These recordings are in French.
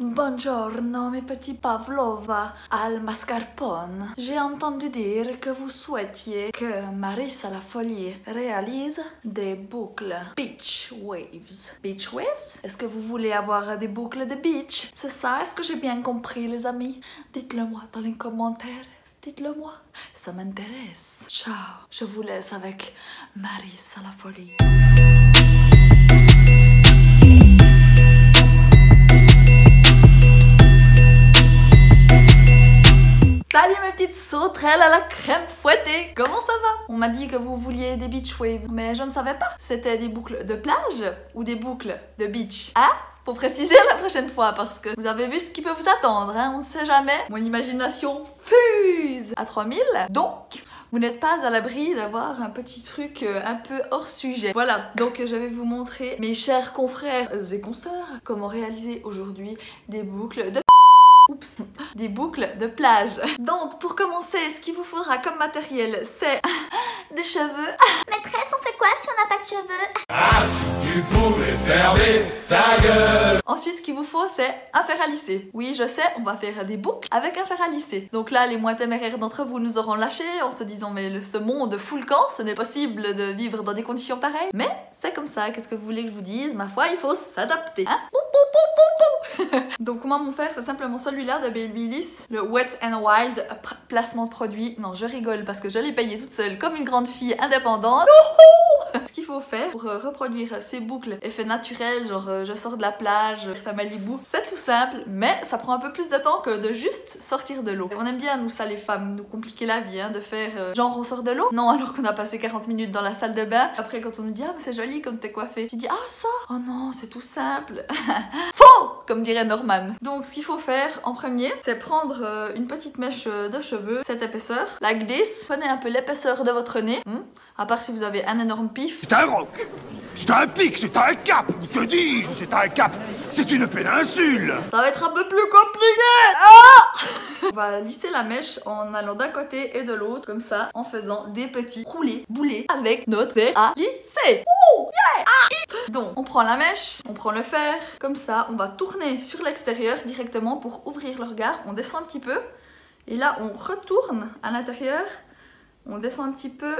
Buongiorno, mes petits Pavlova al mascarpone. J'ai entendu dire que vous souhaitiez que Marissa la Folie réalise des boucles beach waves. Beach waves? Est-ce que vous voulez avoir des boucles de beach? C'est ça? Est-ce que j'ai bien compris, les amis? Dites-le moi dans les commentaires. Dites-le moi, ça m'intéresse. Ciao, je vous laisse avec Marissa la Folie. Salut mes petites sauterelles à la crème fouettée. Comment ça va? On m'a dit que vous vouliez des beach waves, mais je ne savais pas. C'était des boucles de plage ou des boucles de beach? Hein? Faut préciser la prochaine fois parce que vous avez vu ce qui peut vous attendre, hein? On ne sait jamais. Mon imagination fuse à 3000. Donc, vous n'êtes pas à l'abri d'avoir un petit truc un peu hors sujet. Voilà, donc je vais vous montrer, mes chers confrères et consoeurs, comment réaliser aujourd'hui des boucles de... Oups, des boucles de plage. Donc, pour commencer, ce qu'il vous faudra comme matériel, c'est des cheveux. Maîtresse, on fait quoi si on n'a pas de cheveux? Ah, si tu pouvais fermer ta gueule! Ensuite, ce qu'il vous faut, c'est un fer à lisser. Oui, je sais, on va faire des boucles avec un fer à lisser. Donc là, les moins téméraires d'entre vous nous auront lâchés en se disant, mais ce monde fout le camp, ce n'est possible de vivre dans des conditions pareilles. Mais c'est comme ça, qu'est-ce que vous voulez que je vous dise? Ma foi, il faut s'adapter. Hein? Donc moi, mon fer, c'est simplement celui-là de Babyliss, le Wet n Wild placement de produit. Non, je rigole parce que je l'ai payé toute seule comme une grande fille indépendante. Ce qu'il faut faire pour reproduire ces boucles effet naturel, genre je sors de la plage, à Malibu, c'est tout simple, mais ça prend un peu plus de temps que de juste sortir de l'eau. On aime bien, nous ça les femmes, nous compliquer la vie, hein, de faire genre on sort de l'eau. Non, alors qu'on a passé 40 minutes dans la salle de bain. Après quand on nous dit ah mais c'est joli comme t'es coiffée, tu dis ah ça, oh non c'est tout simple. Faux, comme dirait Norman. Donc ce qu'il faut faire en premier, c'est prendre une petite mèche de cheveux, cette épaisseur, like this. Prenez un peu l'épaisseur de votre nez, à part si vous avez un énorme pif. C'est un roc! C'est un pic! C'est un cap! Que dis-je? C'est un cap! C'est une péninsule! Ça va être un peu plus compliqué. Ah! On va lisser la mèche en allant d'un côté et de l'autre, comme ça, en faisant des petits roulés, boulets avec notre fer à lisser. Ouh, yeah! Ah! Donc, on prend la mèche, on prend le fer, comme ça, on va tourner sur l'extérieur directement pour ouvrir le regard. On descend un petit peu, et là, on retourne à l'intérieur, on descend un petit peu.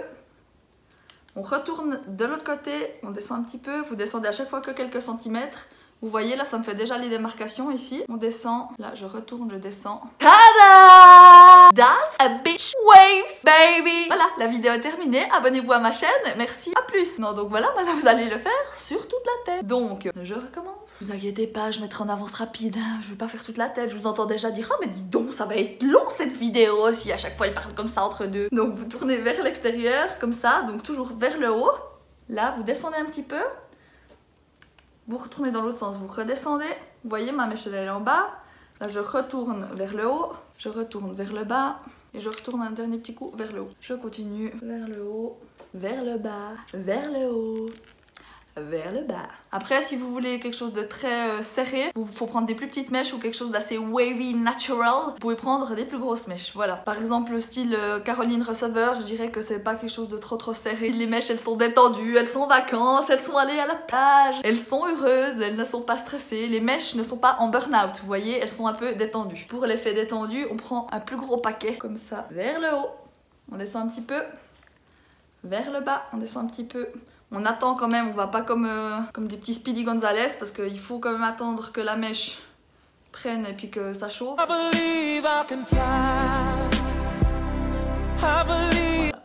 On retourne de l'autre côté, on descend un petit peu, vous descendez à chaque fois que quelques centimètres. Vous voyez, là, ça me fait déjà les démarcations ici. On descend, là, je retourne, je descends. Tada! That's a beach waves, baby! Voilà, la vidéo est terminée. Abonnez-vous à ma chaîne. Merci, à plus. Non, donc voilà, maintenant vous allez le faire sur toute la tête. Donc, je recommence. Vous inquiétez pas, je mettrai en avance rapide. Hein. Je vais pas faire toute la tête. Je vous entends déjà dire, oh, mais dis donc, ça va être long cette vidéo si à chaque fois ils parlent comme ça entre deux. Donc, vous tournez vers l'extérieur, comme ça, donc toujours vers le haut. Là, vous descendez un petit peu. Vous retournez dans l'autre sens, vous redescendez. Vous voyez, ma mèche elle est en bas. Là, je retourne vers le haut, je retourne vers le bas et je retourne un dernier petit coup vers le haut. Je continue vers le haut, vers le bas, vers le haut, vers le bas. Après, si vous voulez quelque chose de très serré, il faut prendre des plus petites mèches ou quelque chose d'assez wavy, natural. Vous pouvez prendre des plus grosses mèches, voilà. Par exemple, le style Caroline Receveur, je dirais que c'est pas quelque chose de trop serré. Les mèches, elles sont détendues, elles sont en vacances, elles sont allées à la plage, elles sont heureuses, elles ne sont pas stressées. Les mèches ne sont pas en burn-out, vous voyez, elles sont un peu détendues. Pour l'effet détendu, on prend un plus gros paquet, comme ça, vers le haut. On descend un petit peu, vers le bas, on descend un petit peu. On attend quand même, on va pas comme des petits Speedy Gonzales parce qu'il faut quand même attendre que la mèche prenne et puis que ça chauffe.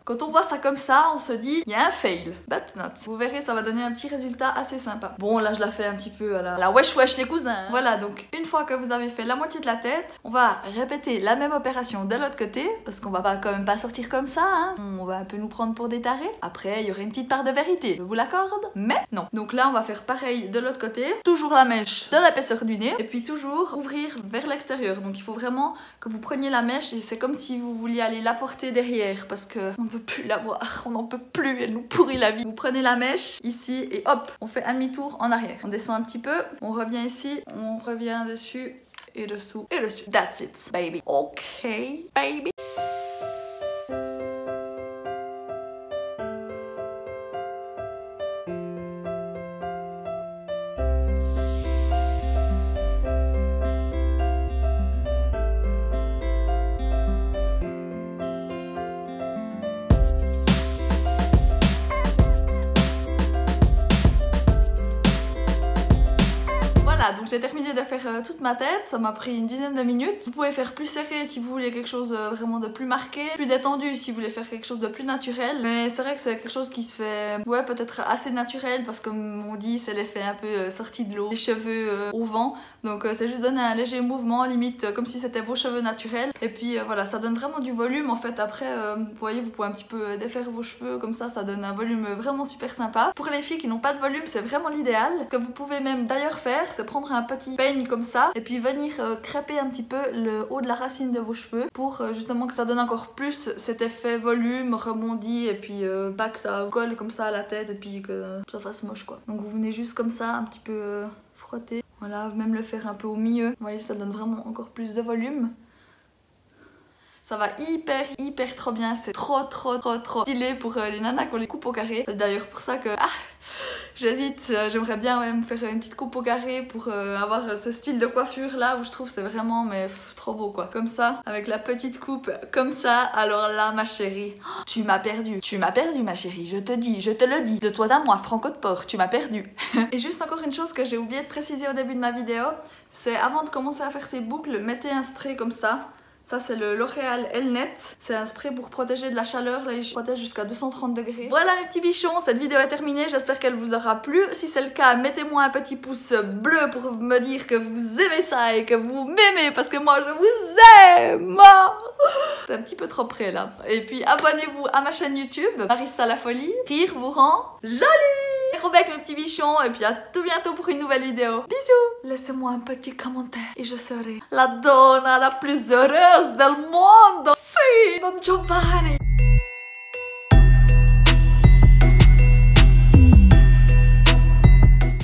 Quand on voit ça comme ça, on se dit, il y a un fail, but not. Vous verrez, ça va donner un petit résultat assez sympa. Bon, là, je la fais un petit peu à la wesh wesh les cousins. Hein. Voilà, donc une fois que vous avez fait la moitié de la tête, on va répéter la même opération de l'autre côté, parce qu'on va pas quand même pas sortir comme ça, hein. On va un peu nous prendre pour des tarés. Après, il y aurait une petite part de vérité, je vous l'accorde, mais non. Donc là, on va faire pareil de l'autre côté, toujours la mèche de l'épaisseur du nez, et puis toujours ouvrir vers l'extérieur. Donc il faut vraiment que vous preniez la mèche, et c'est comme si vous vouliez aller la porter derrière, parce que on ne veut plus la voir, on n'en peut plus, elle nous pourrit la vie. Vous prenez la mèche ici et hop, on fait un demi-tour en arrière. On descend un petit peu, on revient ici, on revient dessus et dessous et dessus. That's it, baby. Ok, baby. j'ai terminé de faire toute ma tête, ça m'a pris une dizaine de minutes. Vous pouvez faire plus serré si vous voulez quelque chose vraiment de plus marqué, plus détendu si vous voulez faire quelque chose de plus naturel. Mais c'est vrai que c'est quelque chose qui se fait, ouais, peut-être assez naturel parce que comme on dit, c'est l'effet un peu sorti de l'eau, les cheveux au vent. Donc c'est juste donner un léger mouvement, limite comme si c'était vos cheveux naturels. Et puis voilà, ça donne vraiment du volume en fait. Après, vous voyez, vous pouvez un petit peu défaire vos cheveux comme ça donne un volume vraiment super sympa. Pour les filles qui n'ont pas de volume, c'est vraiment l'idéal. Ce que vous pouvez même d'ailleurs faire, c'est prendre un petit peigne comme ça et puis venir crêper un petit peu le haut de la racine de vos cheveux pour justement que ça donne encore plus cet effet volume, rebondi et puis pas que ça colle comme ça à la tête et puis que ça fasse moche quoi. Donc vous venez juste comme ça un petit peu frotter. Voilà, même le faire un peu au milieu. Vous voyez, ça donne vraiment encore plus de volume. Ça va hyper trop bien, c'est trop stylé pour les nanas qu'on les coupe au carré. C'est d'ailleurs pour ça que j'hésite, j'aimerais bien me faire une petite coupe au carré pour avoir ce style de coiffure là où je trouve c'est vraiment trop beau quoi. Comme ça, avec la petite coupe comme ça, alors là ma chérie, tu m'as perdu ma chérie, je te le dis, de toi à moi, Franco de Port, tu m'as perdu. Et juste encore une chose que j'ai oublié de préciser au début de ma vidéo, c'est avant de commencer à faire ces boucles, mettez un spray comme ça. Ça c'est le L'Oréal Elnet, c'est un spray pour protéger de la chaleur, là il protège jusqu'à 230 degrés. Voilà mes petits bichons, cette vidéo est terminée, j'espère qu'elle vous aura plu. Si c'est le cas, mettez-moi un petit pouce bleu pour me dire que vous aimez ça et que vous m'aimez parce que moi je vous aime. C'est un petit peu trop près là. Et puis abonnez-vous à ma chaîne YouTube, Marissa la Folie, rire vous rend jolie. Gros bec mes petits bichons et puis à tout bientôt pour une nouvelle vidéo. Bisous. Laissez-moi un petit commentaire et je serai la donna la plus heureuse del mondo. Si, Don Giovanni.